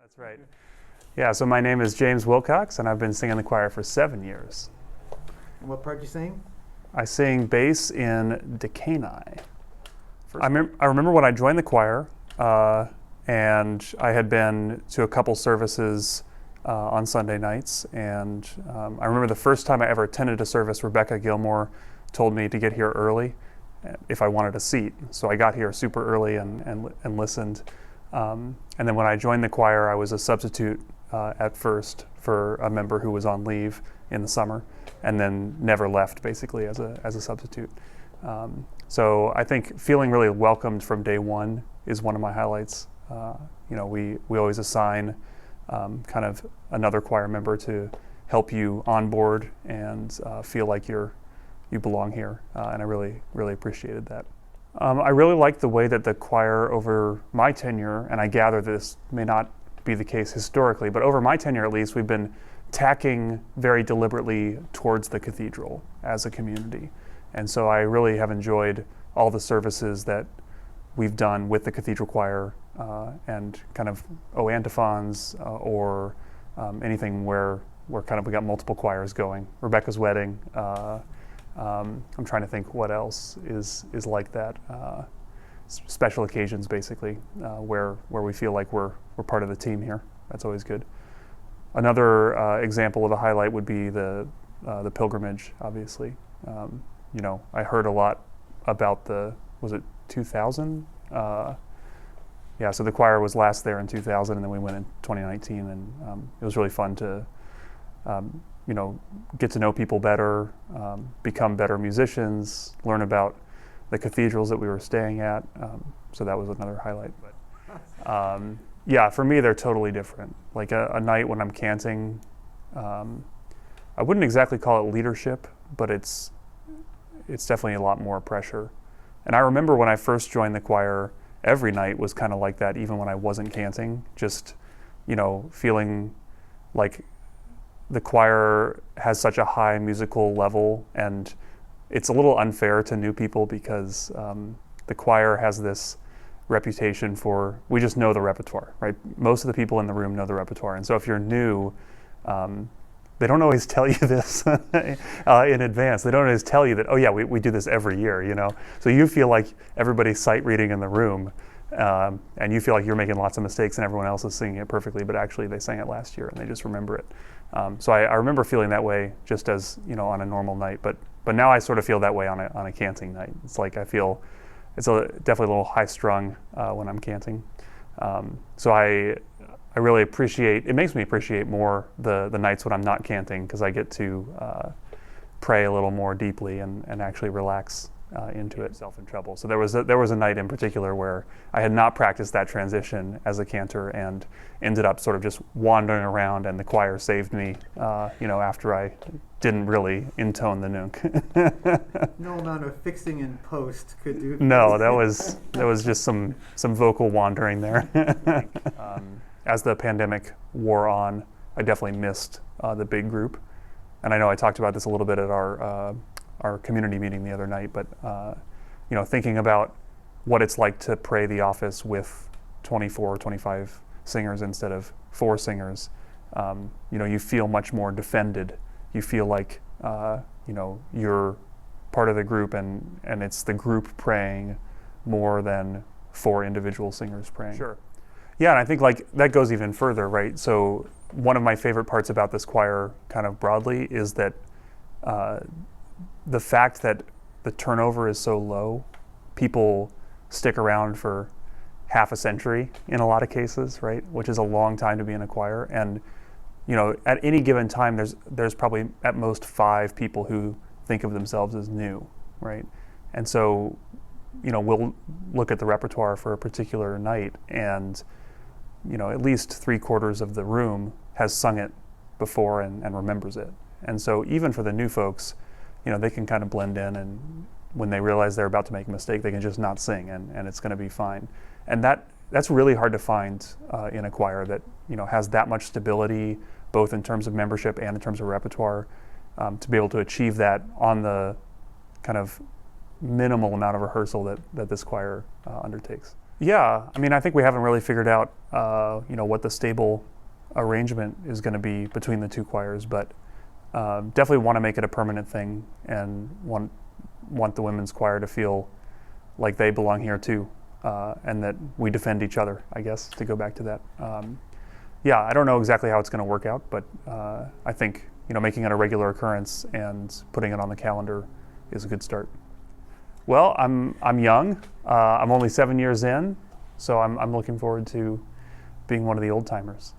That's right. Yeah, so my name is James Wilcox, and I've been singing in the choir for 7 years. And what part do you sing? I sing bass in Decani. I remember when I joined the choir, and I had been to a couple services on Sunday nights, and I remember the first time I ever attended a service, Rebecca Gilmore told me to get here early if I wanted a seat. So I got here super early and listened. And then when I joined the choir, I was a substitute at first for a member who was on leave in the summer, and then never left basically as a substitute. So I think feeling really welcomed from day one is one of my highlights. We always assign kind of another choir member to help you onboard and feel like you belong here, and I really appreciated that. I really like the way that the choir over my tenure, and I gather this may not be the case historically, but over my tenure at least, we've been tacking very deliberately towards the cathedral as a community. And so I really have enjoyed all the services that we've done with the cathedral choir and kind of antiphons or anything where kind of we got multiple choirs going. Rebecca's wedding. I'm trying to think what else is like that. Special occasions, basically, where we feel like we're part of the team here. That's always good. Another example of a highlight would be the pilgrimage. Obviously, I heard a lot about was it 2000? Yeah, so the choir was last there in 2000, and then we went in 2019, and it was really fun to get to know people better, become better musicians, learn about the cathedrals that we were staying at. So that was another highlight. But yeah, for me, they're totally different. Like a night when I'm canting, I wouldn't exactly call it leadership, but it's definitely a lot more pressure. And I remember when I first joined the choir, every night was kind of like that, even when I wasn't canting, just, feeling like the choir has such a high musical level, and it's a little unfair to new people because the choir has this reputation for, we just know the repertoire, right? Most of the people in the room know the repertoire, and so if you're new, they don't always tell you this in advance. They don't always tell you that, oh yeah, we do this every year, So you feel like everybody's sight reading in the room, and you feel like you're making lots of mistakes and everyone else is singing it perfectly, but actually they sang it last year and they just remember it. So I remember feeling that way just as, on a normal night, but now I sort of feel that way on a canting night. It's like I feel it's definitely a little high strung when I'm canting. So I really appreciate, it makes me appreciate more the nights when I'm not canting, because I get to pray a little more deeply and actually relax into it, self in trouble. So there was a night in particular where I had not practiced that transition as a cantor and ended up sort of just wandering around, and the choir saved me, after I didn't really intone the nunk. No amount of fixing in post could do. No, that was just some vocal wandering there. As the pandemic wore on, I definitely missed the big group. And I know I talked about this a little bit at our community meeting the other night, but thinking about what it's like to pray the office with 24 or 25 singers instead of 4 singers, you feel much more defended. You feel like you're part of the group, and it's the group praying more than 4 individual singers praying. Sure. Yeah, and I think like that goes even further, right? So one of my favorite parts about this choir kind of broadly is that the fact that the turnover is so low, people stick around for half a century in a lot of cases, right? Which is a long time to be in a choir. And at any given time, there's probably at most 5 people who think of themselves as new, right? And so, we'll look at the repertoire for a particular night, and at least 3/4 of the room has sung it before and remembers it. And so even for the new folks, they can kind of blend in, and when they realize they're about to make a mistake, they can just not sing, and it's going to be fine. And that's really hard to find in a choir that has that much stability, both in terms of membership and in terms of repertoire, to be able to achieve that on the kind of minimal amount of rehearsal that this choir undertakes. Yeah, I mean, I think we haven't really figured out, what the stable arrangement is going to be between the two choirs, but definitely want to make it a permanent thing and want the women's choir to feel like they belong here too, and that we defend each other, I guess, to go back to that. Yeah, I don't know exactly how it's going to work out, but I think, making it a regular occurrence and putting it on the calendar is a good start. Well, I'm young. I'm only 7 years in, so I'm looking forward to being one of the old timers.